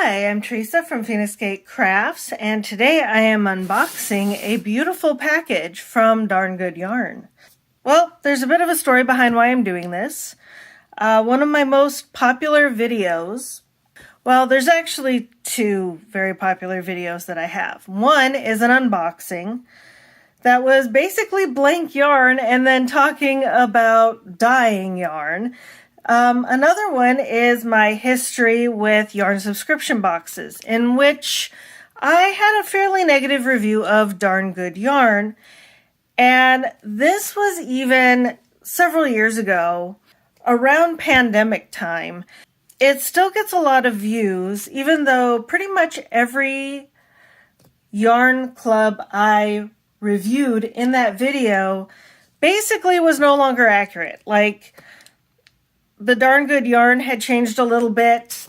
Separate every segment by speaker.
Speaker 1: Hi, I'm Teresa from Phoenix Gate Crafts, and today I am unboxing a beautiful package from Darn Good Yarn. Well, there's a bit of a story behind why I'm doing this. One of my most popular videos, well, there's actually two very popular videos that I have. One is an unboxing that was basically blank yarn and then talking about dyeing yarn. Another one is my history with yarn subscription boxes, in which I had a fairly negative review of Darn Good Yarn. And this was even several years ago, around pandemic time. It still gets a lot of views, even though pretty much every yarn club I reviewed in that video basically was no longer accurate. Like, the Darn Good Yarn had changed a little bit.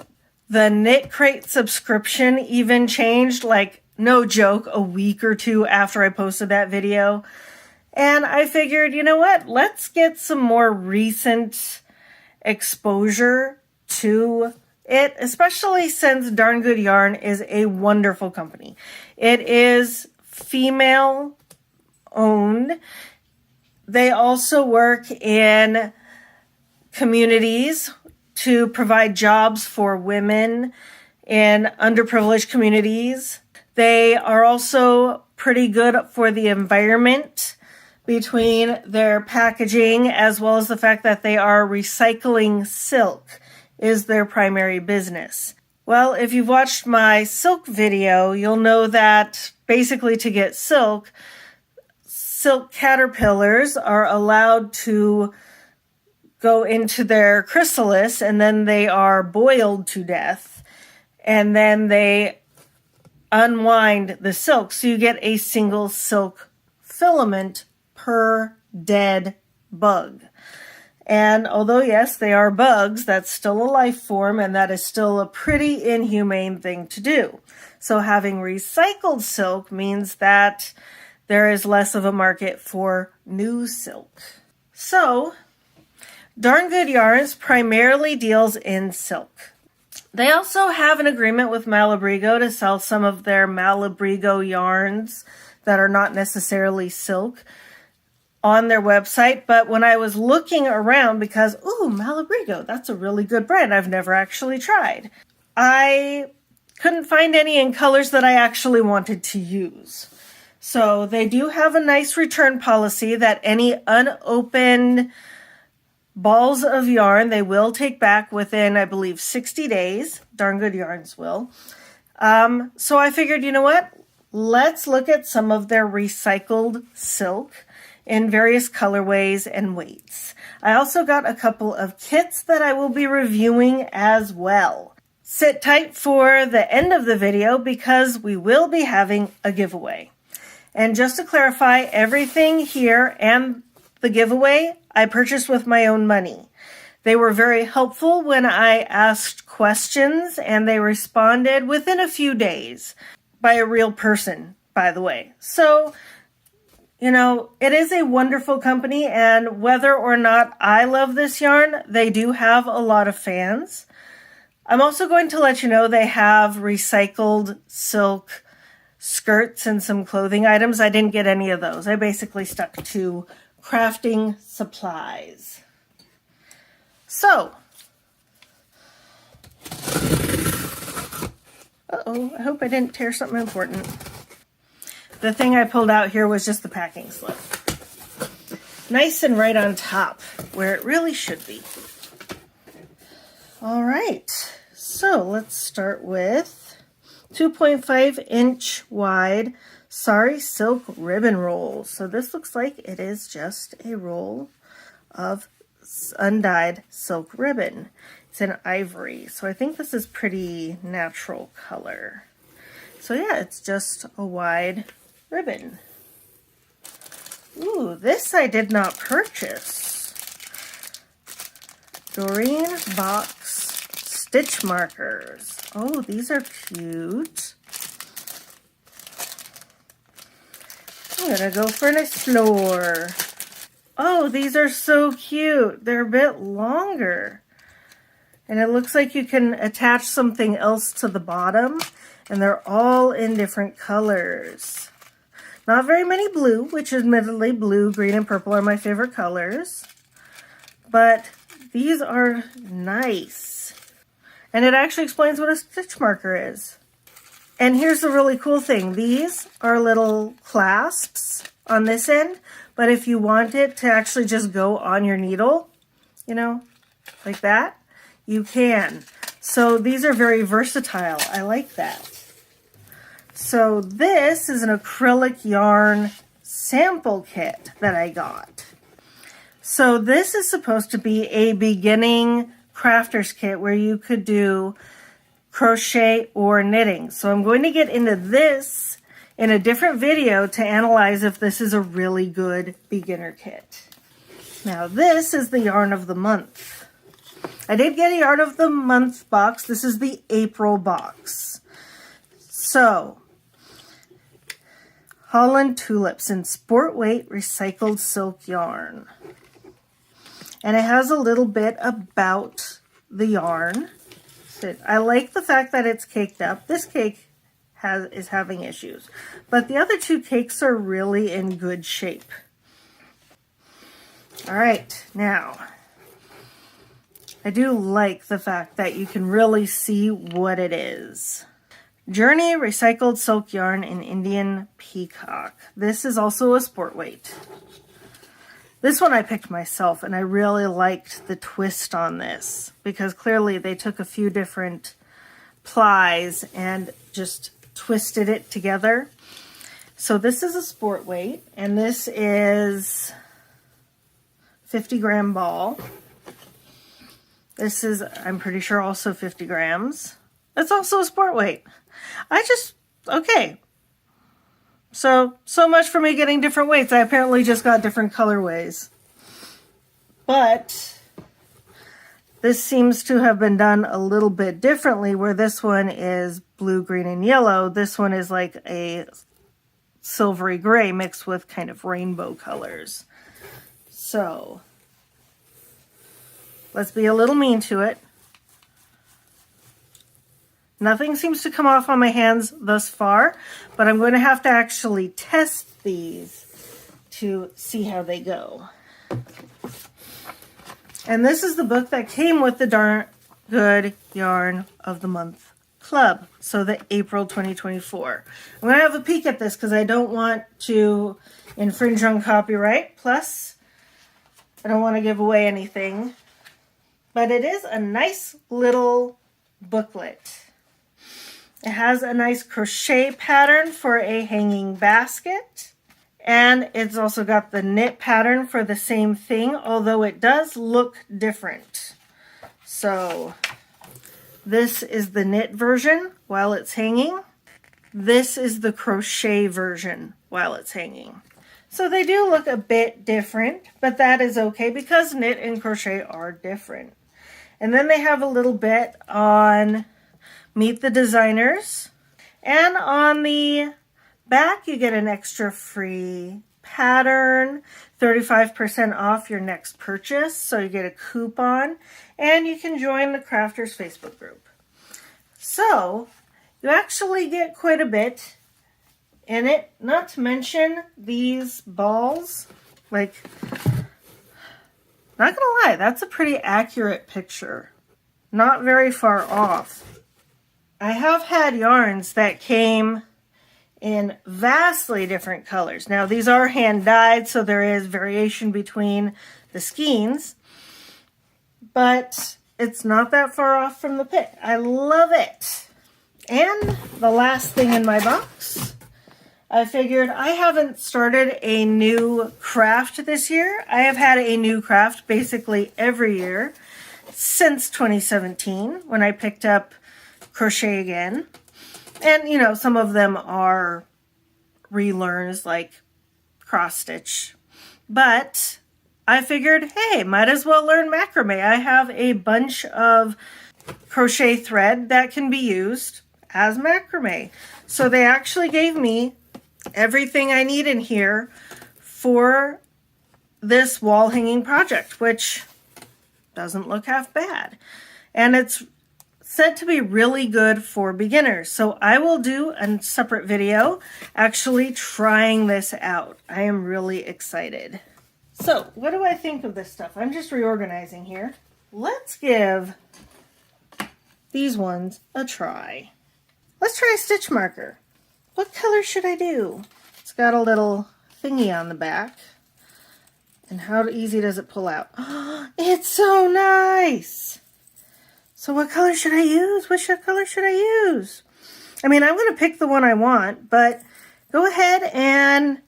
Speaker 1: The Knit Crate subscription even changed, like, no joke, a week or two after I posted that video. And I figured, you know what? Let's get some more recent exposure to it, especially since Darn Good Yarn is a wonderful company. It is female owned. They also work in communities to provide jobs for women in underprivileged communities. They are also pretty good for the environment between their packaging, as well as the fact that they are recycling silk is their primary business. Well, if you've watched my silk video, you'll know that basically to get silk caterpillars are allowed to go into their chrysalis, and then they are boiled to death, and then they unwind the silk. So you get a single silk filament per dead bug. And although, yes, they are bugs, that's still a life form, and that is still a pretty inhumane thing to do. So having recycled silk means that there is less of a market for new silk. So Darn Good Yarns primarily deals in silk. They also have an agreement with Malabrigo to sell some of their Malabrigo yarns that are not necessarily silk on their website. But when I was looking around, because, Malabrigo, that's a really good brand I've never actually tried, I couldn't find any in colors that I actually wanted to use. So they do have a nice return policy that any unopened balls of yarn they will take back within, I believe, 60 days. Darn Good Yarns will. So I figured, you know what? Let's look at some of their recycled silk in various colorways and weights. I also got a couple of kits that I will be reviewing as well. Sit tight for the end of the video because we will be having a giveaway. And just to clarify, everything here and the giveaway I purchased with my own money. They were very helpful when I asked questions, and they responded within a few days by a real person, by the way. So, it is a wonderful company, and whether or not I love this yarn, they do have a lot of fans. I'm also going to let you know they have recycled silk skirts and some clothing items. I didn't get any of those. I basically stuck to crafting supplies. So, I hope I didn't tear something important. The thing I pulled out here was just the packing slip. Nice and right on top, where it really should be. All right, so let's start with 2.5-inch wide Sari Silk ribbon roll. So this looks like it is just a roll of undyed silk ribbon. It's in ivory, so I think this is pretty natural color. So yeah, it's just a wide ribbon. Ooh, this I did not purchase. Doreen Box stitch markers. Oh, these are cute. I'm gonna go for an Explore. Oh, these are so cute. They're a bit longer. And it looks like you can attach something else to the bottom, and they're all in different colors. Not very many blue, which admittedly blue, green, and purple are my favorite colors. But these are nice. And it actually explains what a stitch marker is. And here's the really cool thing. These are little clasps on this end, but if you want it to actually just go on your needle, you know, like that, you can. So these are very versatile. I like that. So this is an acrylic yarn sample kit that I got. So this is supposed to be a beginning crafter's kit where you could do crochet or knitting. So I'm going to get into this in a different video to analyze if this is a really good beginner kit. Now this is the yarn of the month. I did get a yarn of the month box. This is the April box. So Holland Tulips in sport weight recycled silk yarn. And it has a little bit about the yarn. So I like the fact that it's caked up. This cake is having issues, but the other two cakes are really in good shape. All right, now I do like the fact that you can really see what it is. Journey recycled silk yarn in Indian peacock. This is also a sport weight. This one I picked myself, and I really liked the twist on this because clearly they took a few different plies and just twisted it together. So this is a sport weight, and this is 50-gram ball. This is, I'm pretty sure, also 50 grams. It's also a sport weight. Okay. So much for me getting different weights. I apparently just got different colorways. But this seems to have been done a little bit differently, where this one is blue, green, and yellow. This one is like a silvery gray mixed with kind of rainbow colors. So let's be a little mean to it. Nothing seems to come off on my hands thus far, but I'm going to have to actually test these to see how they go. And this is the book that came with the Darn Good Yarn of the Month Club, so the April 2024. I'm going to have a peek at this because I don't want to infringe on copyright, plus I don't want to give away anything. But it is a nice little booklet. It has a nice crochet pattern for a hanging basket. And it's also got the knit pattern for the same thing, although it does look different. So this is the knit version while it's hanging. This is the crochet version while it's hanging. So they do look a bit different, but that is okay because knit and crochet are different. And then they have a little bit on Meet the Designers. And on the back, you get an extra free pattern, 35% off your next purchase. So you get a coupon, and you can join the Crafters Facebook group. So you actually get quite a bit in it, not to mention these balls. Like, not gonna lie, that's a pretty accurate picture. Not very far off. I have had yarns that came in vastly different colors. Now, these are hand dyed, so there is variation between the skeins, but it's not that far off from the pic. I love it. And the last thing in my box, I figured I haven't started a new craft this year. I have had a new craft basically every year since 2017 when I picked up crochet again. And, you know, some of them are relearns like cross stitch. But I figured, hey, might as well learn macrame. I have a bunch of crochet thread that can be used as macrame. So they actually gave me everything I need in here for this wall hanging project, which doesn't look half bad. and it's said to be really good for beginners. So I will do a separate video actually trying this out. I am really excited. So what do I think of this stuff? I'm just reorganizing here. Let's give these ones a try. Let's try a stitch marker. What color should I do? It's got a little thingy on the back. And how easy does it pull out? It's so nice! So what color should I use? Which color should I use? I mean, I'm going to pick the one I want, but go ahead and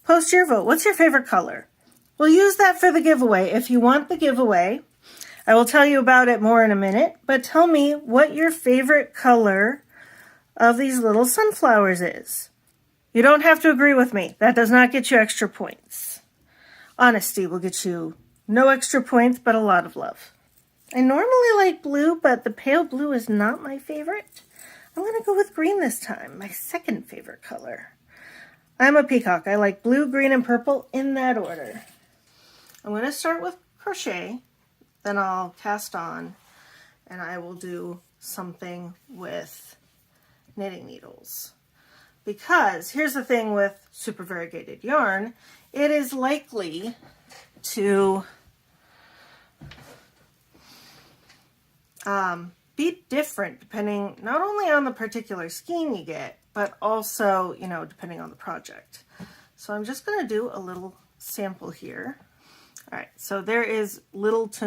Speaker 1: post your vote. What's your favorite color? We'll use that for the giveaway. If you want the giveaway, I will tell you about it more in a minute, but tell me what your favorite color of these little sunflowers is. You don't have to agree with me. That does not get you extra points. Honesty will get you no extra points, but a lot of love. I normally like blue, but the pale blue is not my favorite. I'm going to go with green this time, my second favorite color. I'm a peacock. I like blue, green, and purple in that order. I'm going to start with crochet, then I'll cast on, and I will do something with knitting needles. Because here's the thing with super variegated yarn, it is likely to be different depending not only on the particular skein you get, but also, you know, depending on the project. So I'm just going to do a little sample here. All right, so there is no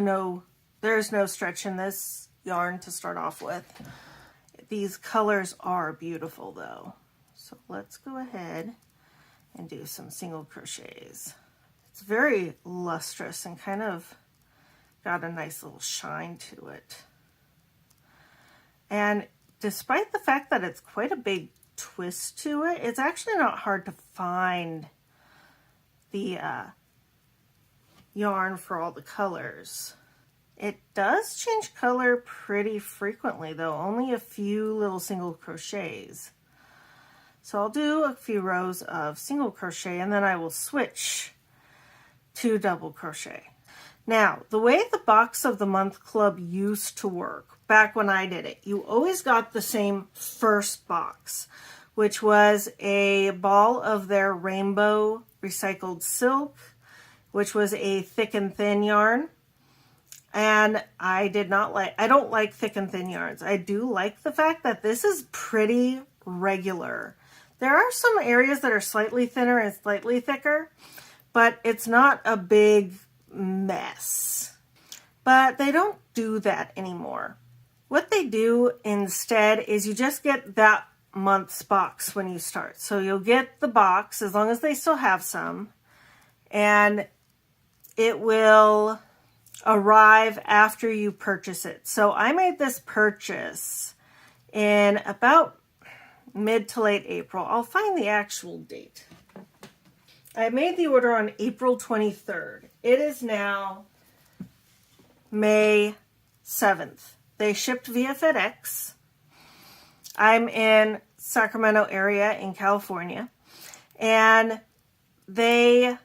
Speaker 1: stretch in this yarn to start off with. These colors are beautiful though. So let's go ahead and do some single crochets. It's very lustrous and kind of got a nice little shine to it. And despite the fact that it's quite a big twist to it, it's actually not hard to find the yarn for all the colors. It does change color pretty frequently though, only a few little single crochets. So I'll do a few rows of single crochet and then I will switch to double crochet. Now, the way the Box of the Month Club used to work, back when I did it, you always got the same first box, which was a ball of their rainbow recycled silk, which was a thick and thin yarn. And I don't like thick and thin yarns. I do like the fact that this is pretty regular. There are some areas that are slightly thinner and slightly thicker, but it's not a big mess. But they don't do that anymore. What they do instead is you just get that month's box when you start. So you'll get the box as long as they still have some, and it will arrive after you purchase it. So I made this purchase in about mid to late April. I'll find the actual date. I made the order on April 23rd. It is now May 7th. They shipped via FedEx. I'm in Sacramento area in California, and they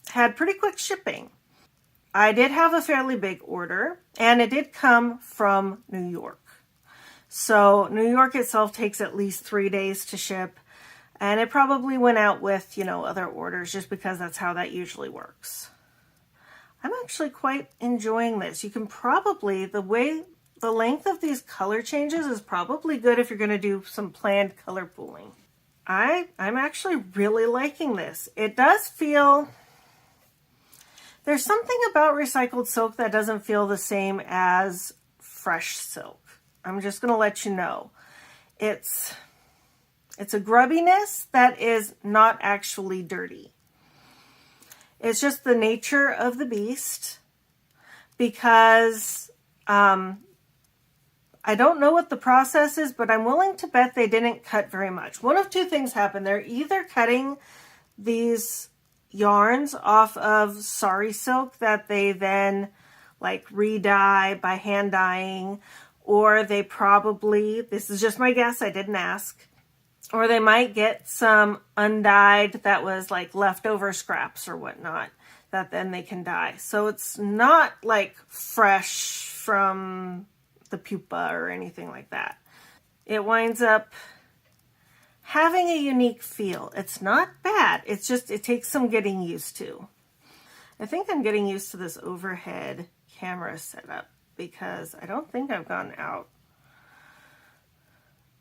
Speaker 1: had pretty quick shipping. I did have a fairly big order, and it did come from New York. So New York itself takes at least 3 days to ship, and it probably went out with, other orders just because that's how that usually works. I'm actually quite enjoying this. You can probably, the length of these color changes is probably good if you're going to do some planned color pooling. I'm actually really liking this. It does feel, there's something about recycled silk that doesn't feel the same as fresh silk. I'm just going to let you know. It's a grubbiness that is not actually dirty. It's just the nature of the beast, because I don't know what the process is, but I'm willing to bet they didn't cut very much. One of two things happened. They're either cutting these yarns off of sari silk that they then re-dye by hand dyeing, or they probably, this is just my guess, I didn't ask, or they might get some undyed that was leftover scraps or whatnot that then they can dye. So it's not fresh from the pupa or anything like that. It winds up having a unique feel. It's not bad. It's just, it takes some getting used to. I think I'm getting used to this overhead camera setup because I don't think I've gone out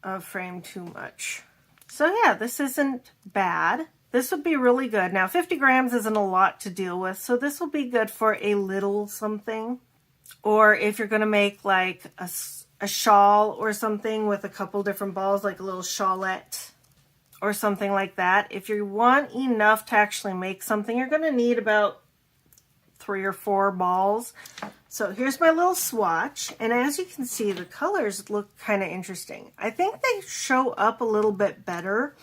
Speaker 1: of frame too much. So yeah, this isn't bad. This would be really good. Now 50 grams isn't a lot to deal with, so this will be good for a little something. Or if you're gonna make like a shawl or something with a couple different balls, like a little shawlette or something like that. If you want enough to actually make something, you're gonna need about 3 or 4 balls. So here's my little swatch, and as you can see, the colors look kind of interesting. I think they show up a little bit better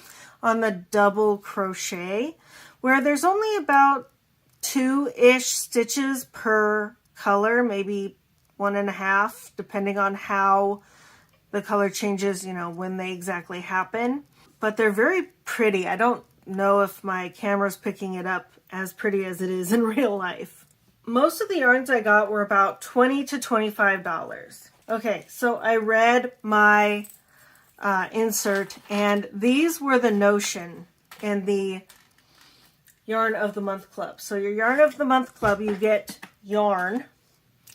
Speaker 1: on the double crochet, where there's only about 2-ish stitches per color, maybe 1.5, depending on how the color changes, you know, when they exactly happen. But they're very pretty. I don't know if my camera's picking it up as pretty as it is in real life. Most of the yarns I got were about $20 to $25. Okay, so I read my insert, and these were the notion in the Yarn of the Month Club. So your Yarn of the Month Club, you get yarn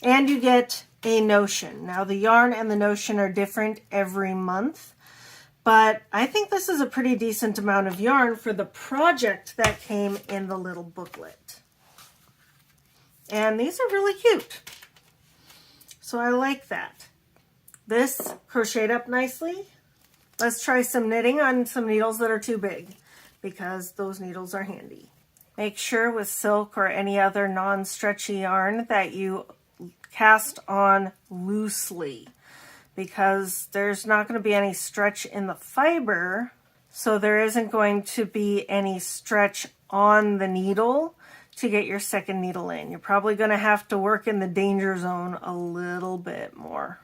Speaker 1: and you get a notion. Now the yarn and the notion are different every month, but I think this is a pretty decent amount of yarn for the project that came in the little booklet. And these are really cute. So I like that. This crocheted up nicely. Let's try some knitting on some needles that are too big, because those needles are handy. Make sure with silk or any other non-stretchy yarn that you cast on loosely, because there's not going to be any stretch in the fiber, so there isn't going to be any stretch on the needle to get your second needle in. You're probably going to have to work in the danger zone a little bit more.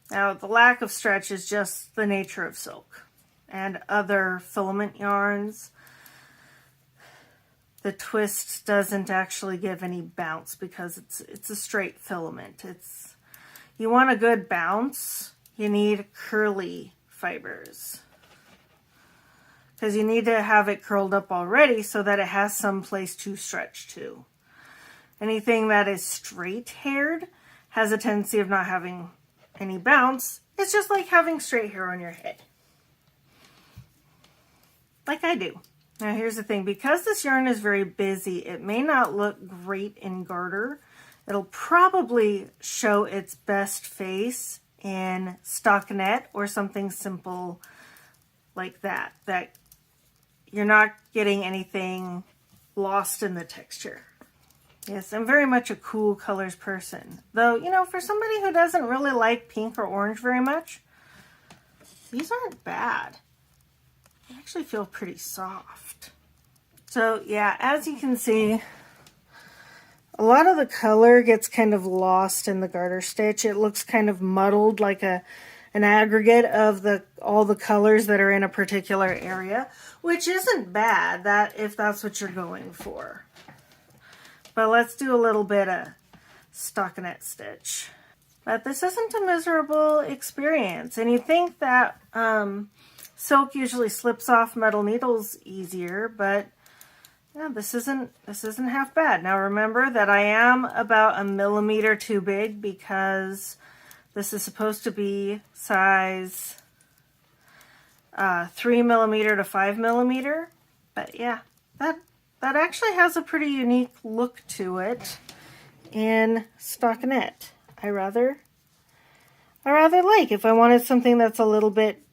Speaker 1: Now, the lack of stretch is just the nature of silk and other filament yarns. The twist doesn't actually give any bounce because it's a straight filament. You want a good bounce, you need curly fibers, because you need to have it curled up already so that it has some place to stretch to. Anything that is straight-haired has a tendency of not having any bounce. It's just like having straight hair on your head, like I do. Now here's the thing, because this yarn is very busy, it may not look great in garter. It'll probably show its best face in stockinette or something simple like that, that you're not getting anything lost in the texture. Yes, I'm very much a cool colors person. Though, you know, for somebody who doesn't really like pink or orange very much, these aren't bad. They actually feel pretty soft. So yeah, as you can see, a lot of the color gets kind of lost in the garter stitch. It looks kind of muddled, like an aggregate of all the colors that are in a particular area, which isn't bad if that's what you're going for. But let's do a little bit of stockinette stitch. But this isn't a miserable experience, and you think that silk usually slips off metal needles easier, but yeah, this isn't half bad. Now remember that I am about 1 millimeter too big, because this is supposed to be size 3 millimeter to 5 millimeter. But yeah, that actually has a pretty unique look to it in stockinette. I rather like, if I wanted something that's a little bit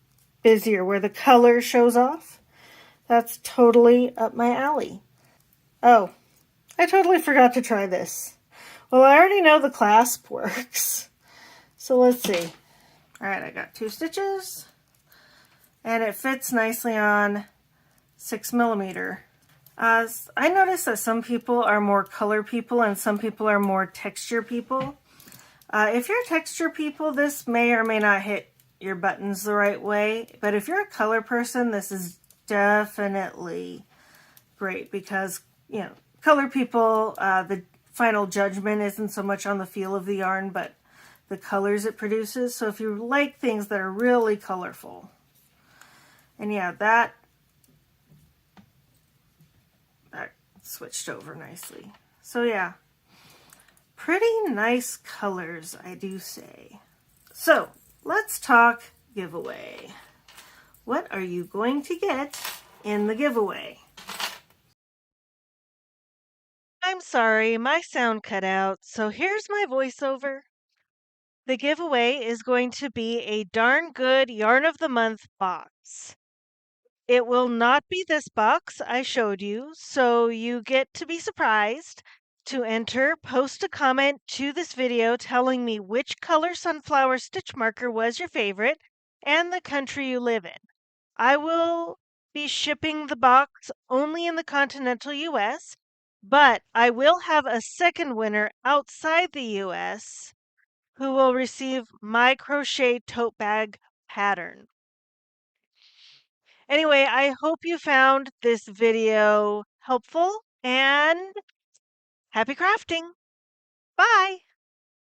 Speaker 1: busier, where the color shows off, that's totally up my alley. Oh, I totally forgot to try this. Well, I already know the clasp works, so let's see. All right, I got 2 stitches, and it fits nicely on 6 millimeter. I noticed that some people are more color people and some people are more texture people. If you're texture people, this may or may not hit your buttons the right way, but if you're a color person, this is definitely great, because, you know, color people, the final judgment isn't so much on the feel of the yarn, but the colors it produces. So if you like things that are really colorful, and yeah, that switched over nicely. So yeah, pretty nice colors, I do say. So let's talk giveaway. What are you going to get in the giveaway? I'm sorry, my sound cut out, so here's my voiceover. The giveaway is going to be a Darn Good Yarn of the Month box. It will not be this box I showed you, so you get to be surprised. To enter, post a comment to this video telling me which color sunflower stitch marker was your favorite and the country you live in. I will be shipping the box only in the continental US, but I will have a second winner outside the US who will receive my crochet tote bag pattern. Anyway, I hope you found this video helpful and happy crafting. Bye.